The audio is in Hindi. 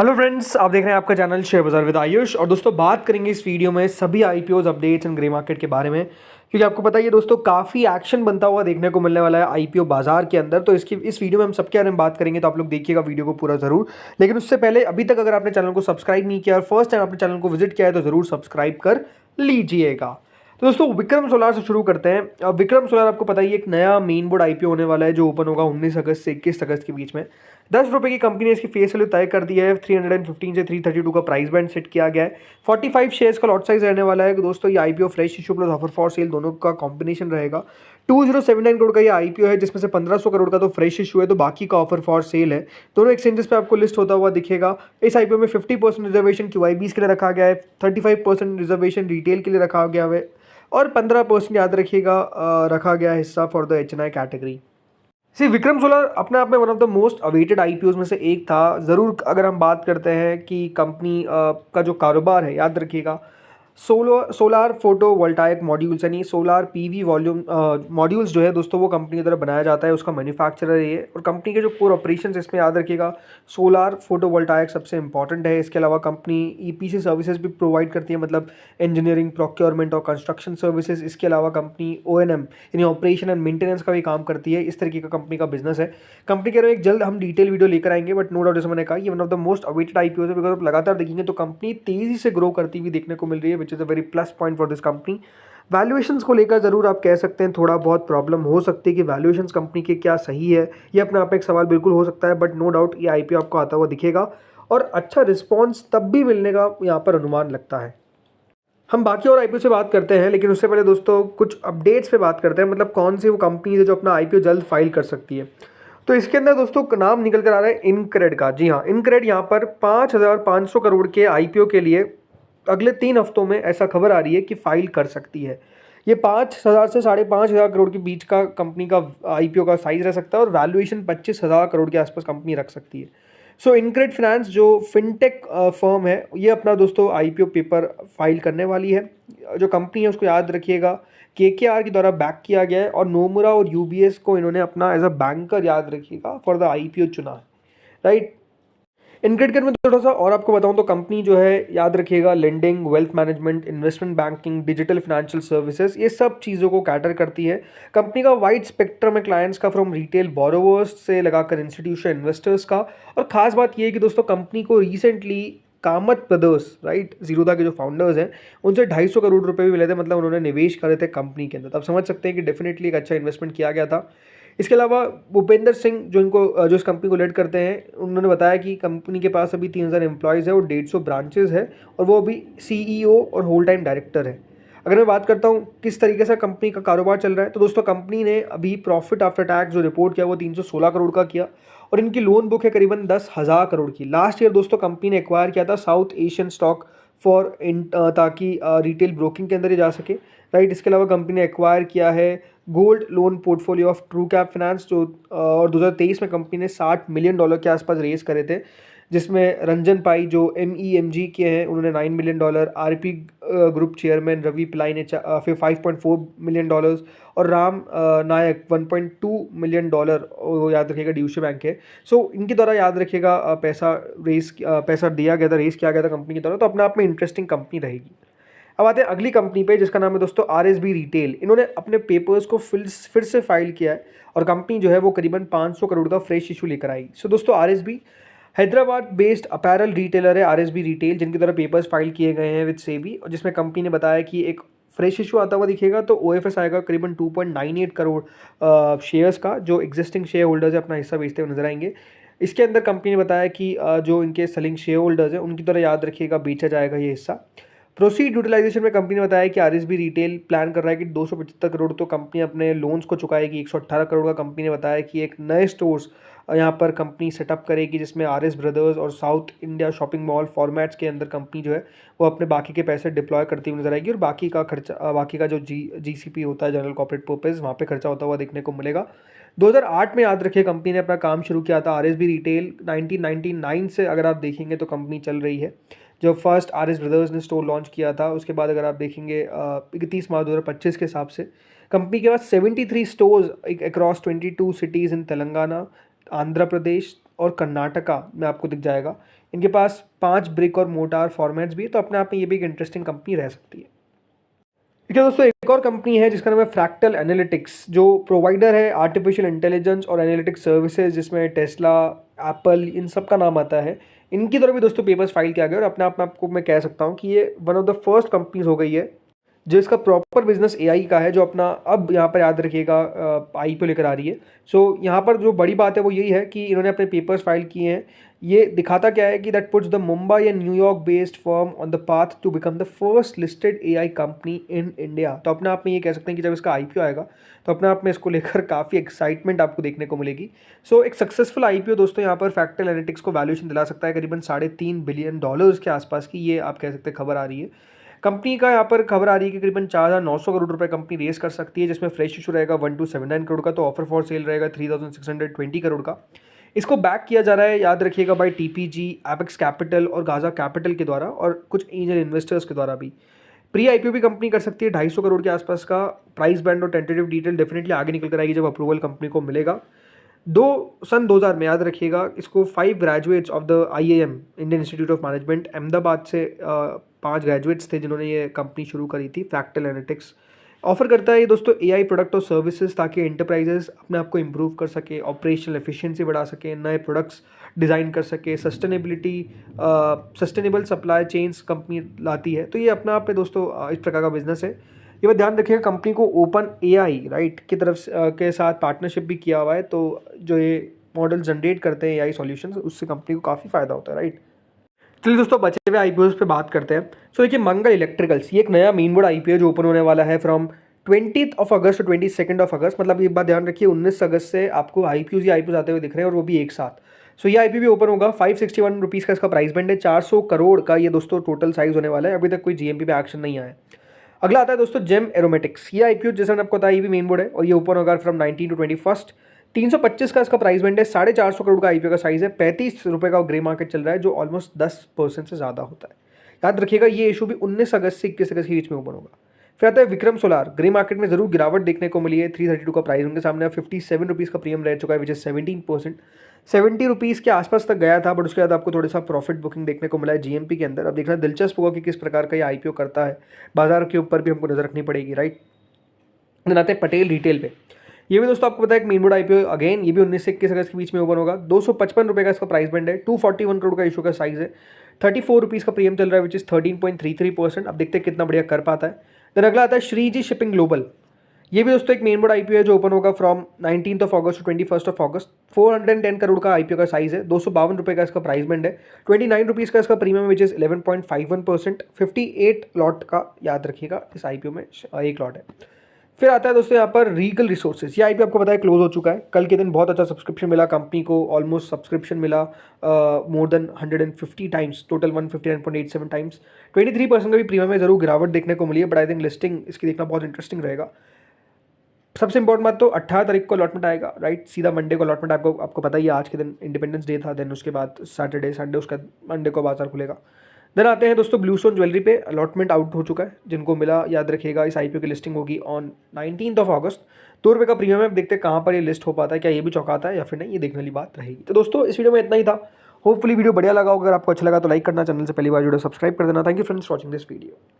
हेलो फ्रेंड्स, आप देख रहे हैं आपका चैनल शेयर बाजार विद आयुष। और दोस्तों बात करेंगे इस वीडियो में सभी IPOs updates and grey market के बारे में, क्योंकि आपको पता ही है दोस्तों काफ़ी एक्शन बनता हुआ देखने को मिलने वाला है आईपीओ बाजार के अंदर। तो इस वीडियो में हम सबके बारे में बात करेंगे, तो आप लोग देखिएगा वीडियो को पूरा जरूर। लेकिन उससे पहले अभी तक अगर आपने चैनल को सब्सक्राइब नहीं किया और फर्स्ट टाइम आपने चैनल को विजिट किया है तो जरूर सब्सक्राइब कर लीजिएगा। तो दोस्तों विक्रम सोलार से शुरू करते हैं। अब विक्रम सोलार आपको पता ही एक नया मेन बोर्ड आईपीओ होने वाला है जो ओपन होगा 19 अगस्त से 21 अगस्त के बीच में। 10 रुपये की कंपनी ने इसकी फेस वैल्यू तय कर दिया है। 315 से 332 का प्राइस बैंड सेट किया गया है। 45 शेयर्स का लॉट साइज रहने वाला है दोस्तों। ये IPO fresh issue plus offer for sale दोनों का कॉम्बिनेशन रहेगा। 2079 करोड़ का ये आईपीओ है, जिसमें से 1500 करोड़ का तो फ्रेश इशू है, तो बाकी का ऑफर फॉर सेल है। दोनों एक्सचेंजेस पे आपको लिस्ट होता हुआ दिखेगा। इस आईपीओ में 50% रिजर्वेशन क्यूआईबीज के लिए रखा गया है, 35% रिजर्वेशन रिटेल के लिए रखा गया है और 15% याद रखिएगा रखा गया हिस्सा for the HNI category. See Vikram Solar अपने आप में one of the most awaited IPOs में से एक था ज़रूर। अगर हम बात करते हैं कि कंपनी का जो कारोबार है, याद रखिएगा सोलार फोटो वोल्टाइक मॉड्यूल्स यानी सोलार पीवी वॉल्यूम मॉड्यूल्स जो है दोस्तों वो कंपनी की तरफ बनाया जाता है, उसका मैन्युफैक्चरर है ये। और कंपनी के जो कोर ऑपरेशंस इसमें याद रखिएगा सोलार फोटो वोल्टाइक सबसे इंपॉर्टेंट है। इसके अलावा कंपनी ईपीसी सर्विसेज भी प्रोवाइड करती है, मतलब इंजीनियरिंग, प्रोक्योरमेंट और कंस्ट्रक्शन सर्विसेज। इसके अलावा कंपनी ओएनएम यानी ऑपरेशन एंड मेंटेनेंस का भी काम करती है। इस तरीके का कंपनी का बिजनेस है। कंपनी के एक जल्द हम डिटेल वीडियो लेकर आएंगे, बट नो डाउट जैसे मैंने कहा ये one of the most awaited IPO है, बिकॉज आप लगातार देखेंगे तो कंपनी तेजी से ग्रो करती हुई देखने को मिल रही है, which is a very plus point for this company. Valuations को लेकर जरूर आप कह सकते हैं थोड़ा बहुत प्रॉब्लम हो सकती है कि वैल्यूएशंस कंपनी के क्या सही है, ये अपने आप में एक सवाल बिल्कुल हो सकता है, बट नो डाउट ये आईपीओ आपको आता हुआ दिखेगा और अच्छा रिस्पॉन्स तब भी मिलने का यहाँ पर अनुमान लगता है। हम बाकी और आईपीओ से बात करते हैं, लेकिन उससे पहले दोस्तों कुछ अपडेट्स पे बात करते हैं, मतलब कौन सी वो कंपनी है जो अपना आईपीओ जल्द फाइल कर सकती है। तो इसके अंदर दोस्तों नाम निकल कर आ रहा है इनक्रेड का। जी हाँ, इनक्रेड यहाँ पर 5500 करोड़ के आईपीओ के लिए अगले 3 हफ्तों में ऐसा खबर आ रही है कि फाइल कर सकती है। ये 5000 से 5500 करोड़ के बीच का कंपनी का आईपीओ का साइज रह सकता है और वैल्यूएशन 25,000 करोड़ के आसपास कंपनी रख सकती है। सो इनक्रेड फाइनेंस जो फिनटेक फर्म है, ये अपना दोस्तों आईपीओ पेपर फाइल करने वाली है। जो कंपनी है उसको याद रखिएगा केकेआर के द्वारा बैक किया गया है और नोमुरा और यूबीएस को इन्होंने अपना एज अ बैंकर याद रखिएगा फॉर द आईपीओ चुना है, राइट। इनक्रेड में थोड़ा सा और आपको बताऊं तो कंपनी जो है याद रखिएगा lending, wealth management, investment banking, digital financial services, ये सब चीज़ों को कैटर करती है। कंपनी का वाइड स्पेक्ट्रम है क्लाइंट्स का, फ्रॉम रिटेल बोरोवर्स से लगाकर इंस्टीट्यूशन इन्वेस्टर्स का। और खास बात ये है कि दोस्तों कंपनी को recently Kamat brothers, right, Zerodha के जो फाउंडर्स हैं, उनसे 250 करोड़ रुपए भी मिले थे, मतलब उन्होंने निवेश करे थे कंपनी के अंदर। तो आप समझ सकते हैं कि डेफिनेटली एक अच्छा इन्वेस्टमेंट किया गया था। इसके अलावा भूपेंद्र सिंह जो इस कंपनी को लीड करते हैं, उन्होंने बताया कि कंपनी के पास अभी 3000 एम्प्लॉयज़ है और 150 ब्रांचेज है और वो अभी सीईओ और होल टाइम डायरेक्टर है। अगर मैं बात करता हूँ किस तरीके से कंपनी का कारोबार चल रहा है, तो दोस्तों कंपनी ने अभी प्रॉफिट आफ्टर टैक्स जो रिपोर्ट किया वो 316 करोड़ का किया और इनकी लोन बुक है करीबन 10,000 करोड़ की। लास्ट ईयर दोस्तों कंपनी ने एक्वायर किया था साउथ एशियन स्टॉक फॉर ताकि रिटेल ब्रोकिंग के अंदर ही जा सके, राइट। इसके अलावा कंपनी ने एक्वायर किया है gold loan portfolio of true cap finance जो और 2023 में कंपनी ने $60 मिलियन के आसपास रेस करे थे, जिसमें रंजन पाई जो MEMG के हैं उन्होंने $9 मिलियन, आरपी ग्रुप चेयरमैन रवि पिलाई ने फिर $5.4 मिलियन और राम नायक $1.2 मिलियन, वो याद रखिएगा ड्यूशे बैंक है। सो इनके द्वारा याद रखिएगा पैसा दिया गया था, रेस किया गया था कंपनी की तरफ। तो अपने आप में इंटरेस्टिंग कंपनी रहेगी। अब आते हैं अगली कंपनी पे जिसका नाम है दोस्तों RSB रिटेल। इन्होंने अपने पेपर्स को फिर से फाइल किया है और कंपनी जो है वो करीबन 500 करोड़ का फ्रेश इशू लेकर आई। सो दोस्तों RSB Hyderabad based apparel retailer है RSB रिटेल, जिनकी तरह पेपर्स फाइल किए गए हैं विद सेबी, और जिसमें कंपनी ने बताया कि एक फ्रेश इशू आता हुआ दिखेगा तो OFS आएगा करीबन 2.98 करोड़ शेयर्स का, जो एग्जिस्टिंग शेयर होल्डर्स है अपना हिस्सा बेचते हुए नजर आएंगे। इसके अंदर कंपनी ने बताया कि जो इनके सेलिंग शेयर होल्डर्स हैं उनकी तरह याद रखिएगा बेचा जाएगा ये हिस्सा। प्रोसीड यूटिलाइजेशन में कंपनी ने बताया कि RSB रिटेल प्लान कर रहा है कि 275 करोड़ तो कंपनी अपने लोन्स को चुकाएगी। 118 करोड़ का कंपनी ने बताया कि एक नए स्टोर्स यहाँ पर कंपनी सेटअप करेगी, जिसमें RS ब्रदर्स और south India shopping mall formats के अंदर कंपनी जो है वो अपने बाकी के पैसे डिप्लॉय करती हुई नजर आएगी और बाकी का जो GCP होता है, जनरल कॉर्पोरेट पर्पस, वहाँ पे खर्चा होता हुआ देखने को मिलेगा। 2008 में याद रखिए कंपनी ने अपना काम शुरू किया था। RSB रिटेल 1999 से अगर आप देखेंगे तो कंपनी चल रही है। जब फर्स्ट RS ब्रदर्स ने स्टोर लॉन्च किया था उसके बाद अगर आप देखेंगे 31 मार्च 2025 के हिसाब से कंपनी के पास 73 stores across 22 cities in Telangana, Andhra Pradesh और कर्नाटका में आपको दिख जाएगा। इनके पास 5 ब्रिक और मोटार फॉर्मेट्स भी है, तो अपने आप में ये भी एक इंटरेस्टिंग कंपनी रह सकती है। ठीक है दोस्तों, एक और कंपनी है जिसका नाम है फ्रैक्टल एनालिटिक्स, जो प्रोवाइडर है आर्टिफिशियल इंटेलिजेंस और एनालिटिक्स सर्विसेज, जिसमें टेस्ला, एप्पल, इन सब का नाम आता है। इनकी तरफ भी दोस्तों पेपर्स फाइल किया गया और अपने आप में आपको मैं कह सकता हूँ कि ये one of the first companies हो गई है जो इसका प्रॉपर बिजनेस एआई का है, जो अपना अब यहाँ पर याद रखिएगा आईपीओ लेकर आ रही है। सो यहाँ पर जो बड़ी बात है वो यही है कि इन्होंने अपने पेपर्स फाइल किए हैं। ये दिखाता क्या है कि that puts the Mumbai and New York based firm on the path to become the first listed AI company in India. तो अपने आप में ये कह सकते हैं कि जब इसका आईपीओ आएगा तो अपने आप में इसको लेकर काफ़ी एक्साइटमेंट आपको देखने को मिलेगी। सो एक सक्सेसफुल आईपीओ दोस्तों यहाँ पर फ्रैक्टल एनालिटिक्स को वैल्यूएशन दिला सकता है करीबन $3.5 बिलियन के आसपास की, ये आप कह सकते हैं खबर आ रही है। कंपनी का यहाँ पर खबर आ रही है कि करीबन 4,900 करोड़ रुपए कंपनी रेस कर सकती है, जिसमें फ्रेश इशू रहेगा 1,279 करोड़ का, तो ऑफर फॉर सेल रहेगा 3,620 करोड़ का। इसको बैक किया जा रहा है, याद रखिएगा, बाय टीपीजी, एपेक्स कैपिटल और गाजा कैपिटल के द्वारा, और कुछ एंजल इन्वेस्टर्स के द्वारा भी। प्री आईपीओ भी कंपनी कर सकती है 250 करोड़ के आसपास का। प्राइस बैंड और टेंटेटिव डिटेल डेफिनेटली आगे निकल कर आएगी जब अप्रूवल कंपनी को मिलेगा। सन 2000 में, याद रखिएगा, इसको 5 graduates of the IIM, Indian institute of management Ahmedabad से 5 ग्रेजुएट्स थे जिन्होंने ये कंपनी शुरू करी थी। फ्रैक्टल एनालिटिक्स ऑफर करता है ये दोस्तों एआई प्रोडक्ट और सर्विसेज, ताकि एंटरप्राइजेस अपने आप को इम्प्रूव कर सके, ऑपरेशनल एफिशिएंसी बढ़ा सके, नए प्रोडक्ट्स डिज़ाइन कर सके, सस्टेनेबल सप्लाई चेन्स कंपनी लाती है। तो ये अपने आप में दोस्तों इस प्रकार का बिजनेस है। ये बात ध्यान रखिएगा, कंपनी को ओपन एआई राइट की तरफ के साथ पार्टनरशिप भी किया हुआ है, तो जो ये मॉडल जनरेट करते हैं एआई सॉल्यूशंस, उससे कंपनी को काफ़ी फायदा होता है, राइट। चलिए दोस्तों, बचे हुए आईपीओ पे बात करते हैं। सो देखिए, मंगल इलेक्ट्रिकल्स, ये एक नया मेन बोर्ड आईपीओ जो ओपन होने वाला है फ्रॉम 20 अगस्त टू 22 अगस्त। मतलब ये बात ध्यान रखिए, 19 अगस्त से आपको आईपीओ आते हुए दिख रहे हैं, और वो भी एक साथ। सो ये आईपीओ भी ओपन होगा। 561 रुपीज़ का इसका प्राइस बैंड है। 400 करोड़ का ये दोस्तों टोटल साइज होने वाला है। अभी तक कोई जीएमपी पे एक्शन नहीं आया है। अगला आता है दोस्तों जेम एरोमेटिक्स। ये आईपीओ जैसे मैंने आपको बताया, ये भी मेन बोर्ड है, और ये ओपन होगा फ्रॉम 19 टू 21। 325 का इसका प्राइस बैंड है। 450 करोड़ का आईपीओ का साइज है। 35 रुपये का ग्रे मार्केट चल रहा है, जो ऑलमोस्ट 10% से ज़्यादा होता है। याद रखिएगा, ये इशू भी 19 अगस्त से 21 अगस्त के बीच में ओपन होगा। फिर आता है विक्रम सोलार। ग्रे मार्केट में जरूर गिरावट देखने को मिली है। 332 का प्राइस उनके सामने 57 रुपीज़ का प्रीमियम रह चुका है, विच इज 17%। 70 रुपीज़ के आसपास तक गया था, बट उसके बाद आपको थोड़ा सा प्रॉफिट बुकिंग देखने को मिला है जीएमपी के अंदर। अब देखना दिलचस्प होगा कि किस प्रकार का ये आईपीओ करता है। बाजार के ऊपर भी हमको नजर रखनी पड़ेगी, राइट। देन आते हैं पटेल रिटेल पे। ये भी दोस्तों आपको पता है एक मेन बोर्ड आईपीओ, अगेन ये भी 19 से 21 अगस्त के बीच में ओपन होगा। 255 रुपये का इसका प्राइस बैंड है। 241 करोड़ का इशू का साइज है। 34 रुपीज़ का प्रीमियम चल रहा है, विच इज 13.33%। अब देखते हैं कितना बढ़िया कर पाता है। देन अगला आता है श्रीजी शिपिंग ग्लोबल। ये भी दोस्तों एक मेन बोर्ड आईपीओ है जो ओपन होगा फ्रॉम 19 अगस्त टू 21 अगस्त। 410 करोड़ का आईपीओ का साइज है। 252 रुपये का इसका प्राइस बैंड है। 29 रुपीज़ का इसका प्रीमियम, विच इज 11.51%। 58 लॉट का, याद रखिएगा, इस आईपीओ में एक लॉट है। फिर आता है दोस्तों यहाँ पर रीगल रिसोर्सेज। ये आईपीओ आपको पता है क्लोज हो चुका है। कल के दिन बहुत अच्छा सब्सक्रिप्शन मिला कंपनी को, ऑलमोस्ट सब्सक्रिप्शन मिला more than 150 times, total 159.87 times. 23% का भी प्रीमियम में जरूर गिरावट देखने को मिली है, बट आई थिंक लिस्टिंग इसकी देखना बहुत इंटरेस्टिंग रहेगा। सबसे इंपॉर्टेंट बात तो 18 तारीख को अलॉटमेंट आएगा, राइट। सीधा मंडे को अलॉटमेंट आपको पता ही है। आज के दिन इंडिपेंडेंस डे था, देन उसके बाद सैटरडे, संडे, उसका मंडे को बाजार खुलेगा। देन आते हैं दोस्तों ब्लूस्टोन ज्वेलरी पे। अलॉटमेंट आउट हो चुका है, जिनको मिला याद रखिएगा, इस आईपीओ की लिस्टिंग होगी ऑन 19 अगस्त। 2 रुपये का प्रीमियम है। देखते हैं कहाँ पर ये लिस्ट हो पाता है, क्या ये भी चौंकाता है या फिर नहीं, ये देखने वाली बात रहेगी। तो दोस्तों इस वीडियो में इतना ही था। होपफुली वीडियो बढ़िया लगा। अगर आपको अच्छा लगा तो लाइक करना, चैनल से पहली बार वीडियो सब्सक्राइब कर देना। Thank you friends watching this video.